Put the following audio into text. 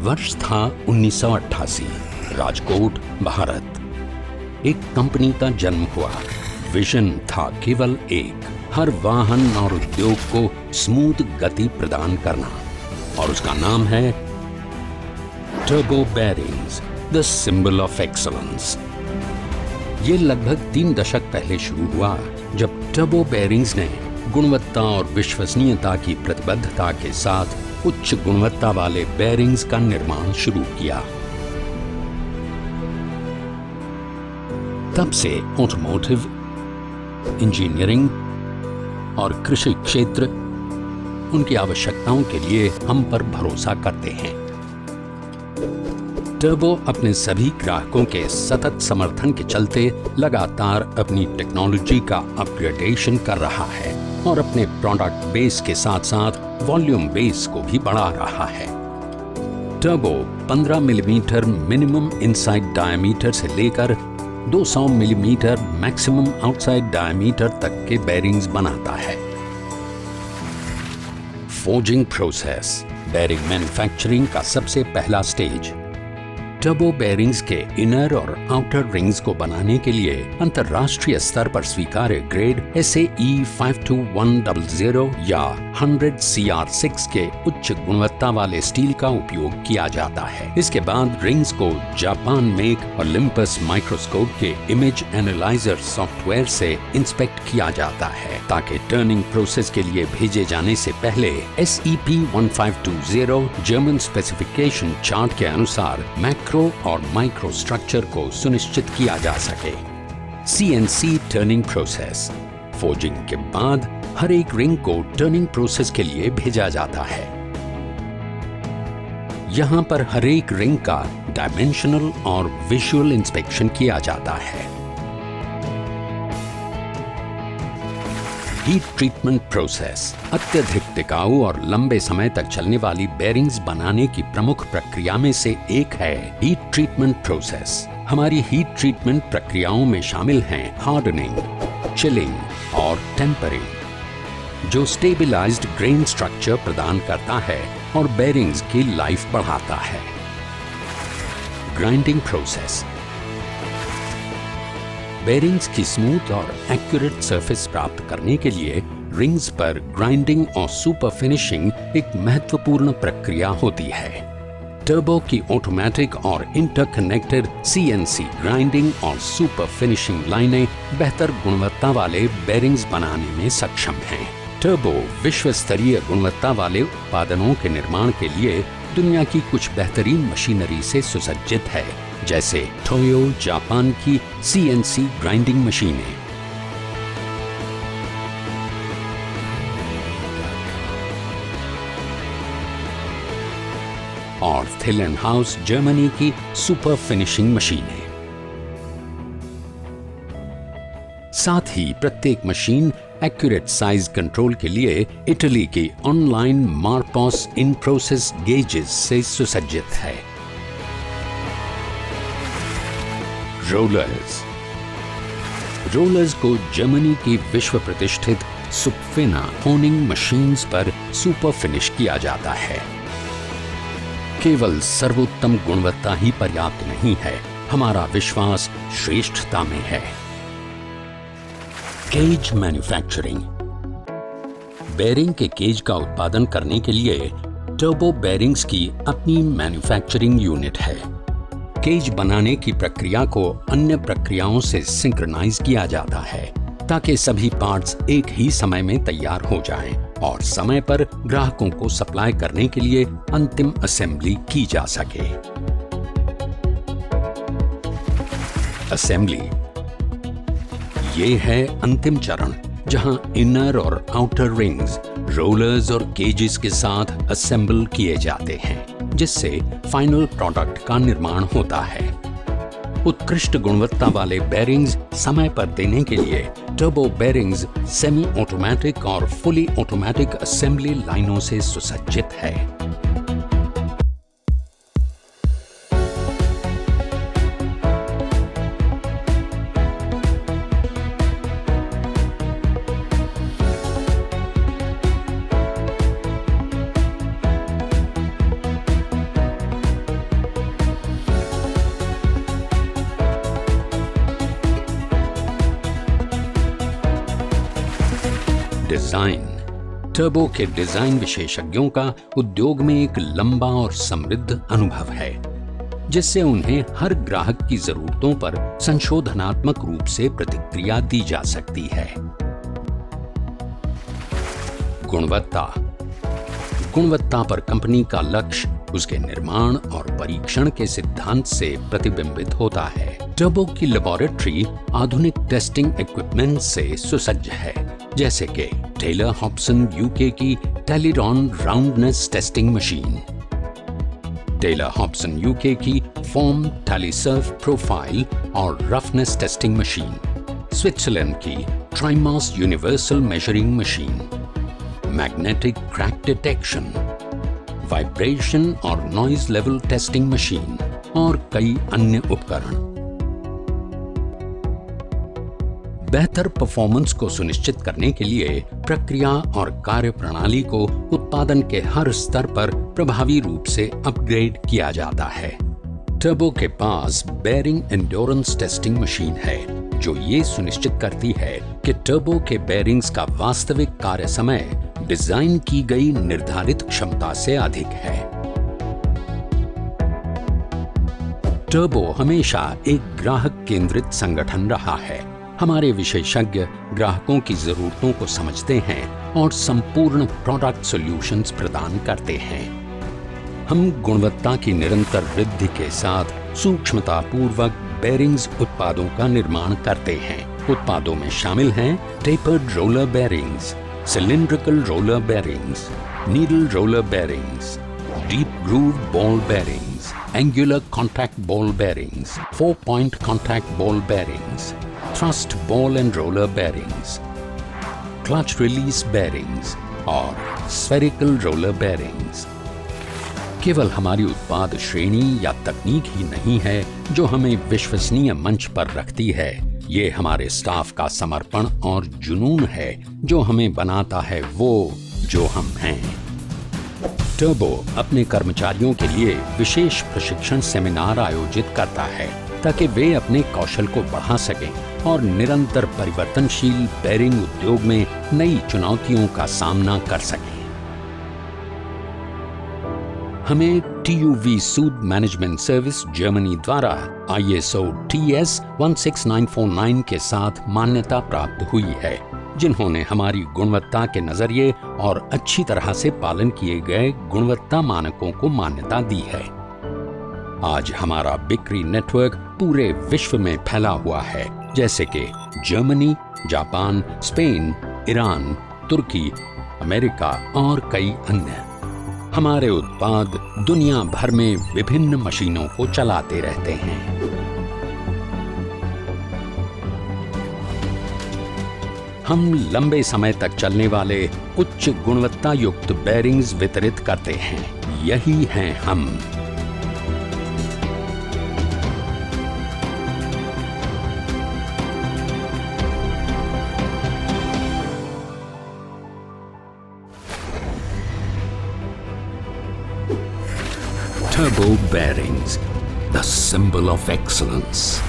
वर्ष था 1988। राजकोट, भारत। एक कंपनी का जन्म हुआ। विजन था केवल एक, हर वाहन और उद्योग को स्मूथ गति प्रदान करना, और उसका नाम है turbo bearings, the symbol of excellence. ये लगभग 3 दशक पहले शुरू हुआ, जब टर्बो बेयरिंग्स ने गुणवत्ता और विश्वसनीयता की प्रतिबद्धता के साथ उच्च गुणवत्ता वाले बेयरिंग्स का निर्माण शुरू किया। तब से ऑटोमोटिव, इंजीनियरिंग और कृषि क्षेत्र उनकी आवश्यकताओं के लिए हम पर भरोसा करते हैं। टर्बो अपने सभी ग्राहकों के सतत समर्थन के चलते लगातार अपनी टेक्नोलॉजी का अपग्रेडेशन कर रहा है और अपने प्रोडक्ट बेस के साथ साथ वॉल्यूम बेस को भी बढ़ा रहा है। Turbo 15 millimetre minimum inside diameter से लेकर 200 मिलीमीटर मैक्सिमम आउटसाइड डायमीटर तक के बेयरिंग्स बनाता है। फोर्जिंग प्रोसेस, बेयरिंग मैन्युफैक्चरिंग का सबसे पहला स्टेज। टर्बो बेयरिंग्स के इनर और आउटर रिंग्स को बनाने के लिए अंतर्राष्ट्रीय स्तर पर स्वीकार्य ग्रेड SAE 52100 या 100 CR6 के उच्च गुणवत्ता वाले स्टील का उपयोग किया जाता है। इसके बाद रिंग्स को जापान मेक ओलंपस माइक्रोस्कोप के इमेज एनालाइजर सॉफ्टवेयर से इंस्पेक्ट किया जाता है, ताकि टर्निंग प्रोसेस के लिए भेजे जाने से पहले SEP 1520 जर्मन स्पेसिफिकेशन चार्ट के अनुसार मैक्रो और माइक्रो स्ट्रक्चर को सुनिश्चित किया जा सके। CNC टर्निंग प्रोसेस, फोर्जिंग के बाद हर एक रिंग को टर्निंग प्रोसेस के लिए भेजा जाता है। यहां पर हर एक रिंग का डायमेंशनल और विजुअल इंस्पेक्शन किया जाता है। हीट ट्रीटमेंट प्रोसेस, अत्यधिक टिकाऊ और लंबे समय तक चलने वाली बेयरिंग्स बनाने की प्रमुख प्रक्रिया में से एक है हीट ट्रीटमेंट प्रोसेस। हमारी हीट ट्रीटमेंट प्रक्रियाओं में शामिल हैं हार्डनिंग, चिलिंग और टेम्परिंग, जो स्टेबलाइज्ड ग्रेन स्ट्रक्चर प्रदान करता है और बेयरिंग्स की लाइफ बढ़ाता है। ग्राइंडिंग प्रोसेस, बेयरिंग्स की स्मूथ और एक्यूरेट सरफेस प्राप्त करने के लिए रिंग्स पर ग्राइंडिंग और सुपर फिनिशिंग एक महत्वपूर्ण प्रक्रिया होती है। टर्बो की ऑटोमेटिक और इंटरकनेक्टेड CNC ग्राइंडिंग और सुपर फिनिशिंग लाइनें बेहतर गुणवत्ता वाले बेयरिंग्स बनाने में सक्षम हैं। टर्बो विश्व स्तरीय गुणवत्ता वाले उत्पादनों के निर्माण के लिए दुनिया की कुछ बेहतरीन मशीनरी से सुसज्जित है, जैसे टोयो जापान की CNC ग्राइंडिंग मशीनें, और थिलेनहाउस जर्मनी की सुपर फिनिशिंग मशीनें। साथ ही प्रत्येक मशीन एक्यूरेट साइज कंट्रोल के लिए इटली की ऑनलाइन मार्पॉस इन प्रोसेस गेजेस से सुसज्जित है। रोलर्स को जर्मनी की विश्व प्रतिष्ठित सुपफिना होनिंग मशीन्स पर सुपर फिनिश किया जाता है। केवल सर्वोत्तम गुणवत्ता ही पर्याप्त नहीं है, हमारा विश्वास श्रेष्ठता में है। केज मैन्युफैक्चरिंग, बेयरिंग के केज का उत्पादन करने के लिए टर्बो बेयरिंग्स की अपनी मैन्युफैक्चरिंग यूनिट है। केज बनाने की प्रक्रिया को अन्य प्रक्रियाओं से सिंक्रनाइज किया जाता है, ताकि सभी पार्ट्स एक ही समय में तैयार हो जाएं और समय पर ग्राहकों को सप्लाई करने के लिए अंतिम असेंबली की जा सके। असेंबली, ये है अंतिम चरण, जहां इनर और आउटर रिंग्स रोलर्स और केजेस के साथ असेंबल किए जाते हैं, जिससे फाइनल प्रोडक्ट का निर्माण होता है। उत्कृष्ट गुणवत्ता वाले बेयरिंग्स समय पर देने के लिए टर्बो बेयरिंग्स सेमी ऑटोमेटिक और फुली ऑटोमेटिक असेंबली लाइनों से सुसज्जित है। डिजाइन। टर्बो के डिजाइन विशेषज्ञों का उद्योग में एक लंबा और समृद्ध अनुभव है, जिससे उन्हें हर ग्राहक की जरूरतों पर संशोधनात्मक रूप से प्रतिक्रिया दी जा सकती है। गुणवत्ता पर कंपनी का लक्ष्य उसके निर्माण और परीक्षण के सिद्धांत से प्रतिबिंबित होता है। टर्बो की लेबोरेटरी आधुनिक टेस्टिंग इक्विपमेंट से सुसज्ज है, जैसे कि टेलर हॉब्सन यूके की Talyrond roundness testing machine, Taylor Hobson UK की फॉर्म टेलीसर्फ प्रोफाइल और रफनेस टेस्टिंग मशीन, स्विट्जरलैंड की Trimos universal measuring machine, magnetic crack detection, vibration और नॉइज लेवल टेस्टिंग मशीन और कई अन्य उपकरण। बेहतर परफॉर्मेंस को सुनिश्चित करने के लिए प्रक्रिया और कार्यप्रणाली को उत्पादन के हर स्तर पर प्रभावी रूप से अपग्रेड किया जाता है। टर्बो के पास बेयरिंग एंड्योरेंस टेस्टिंग मशीन है, जो ये सुनिश्चित करती है कि टर्बो के बेयरिंग्स का वास्तविक कार्य समय डिजाइन की गई निर्धारित क्षमता से अधिक है। टर्बो हमेशा एक ग्राहक केंद्रित संगठन रहा है। हमारे विशेषज्ञ ग्राहकों की जरूरतों को समझते हैं और संपूर्ण प्रोडक्ट सॉल्यूशंस प्रदान करते हैं। हम गुणवत्ता की निरंतर वृद्धि के साथ सूक्ष्मतापूर्वक बेयरिंग्स उत्पादों का निर्माण करते हैं। उत्पादों में शामिल हैं tapered roller bearings, cylindrical roller bearings, needle roller bearings, deep groove ball bearings, angular contact ball bearings, 4-point contact ball bearings, thrust ball and roller bearings, clutch release bearings और spherical roller bearings। केवल हमारी उत्पाद श्रेणी या तकनीक ही नहीं है जो हमें विश्वसनीय मंच पर रखती है, ये हमारे स्टाफ का समर्पण और जुनून है जो हमें बनाता है वो जो हम हैं। टर्बो अपने कर्मचारियों के लिए विशेष प्रशिक्षण सेमिनार आयोजित करता है ताकि वे अपने कौशल को बढ़ा सकें और निरंतर परिवर्तनशील बेयरिंग उद्योग में नई चुनौतियों का सामना कर सकें। हमें TUV सूद मैनेजमेंट सर्विस जर्मनी द्वारा ISO TS 16949 के साथ मान्यता प्राप्त हुई है, जिन्होंने हमारी गुणवत्ता के नजरिए और अच्छी तरह से पालन किए गए गुणवत्ता मानकों को मान्यता दी है। आज हमारा बिक्री नेटवर्क पूरे विश्व में फैला हुआ है, जैसे कि जर्मनी, जापान, स्पेन, ईरान, तुर्की, अमेरिका और कई अन्य। हमारे उत्पाद दुनिया भर में विभिन्न मशीनों को चलाते रहते हैं। हम लंबे समय तक चलने वाले उच्च गुणवत्ता युक्त बेयरिंग्स वितरित करते हैं। यही हैं हम। Turbo bearings, the symbol of excellence.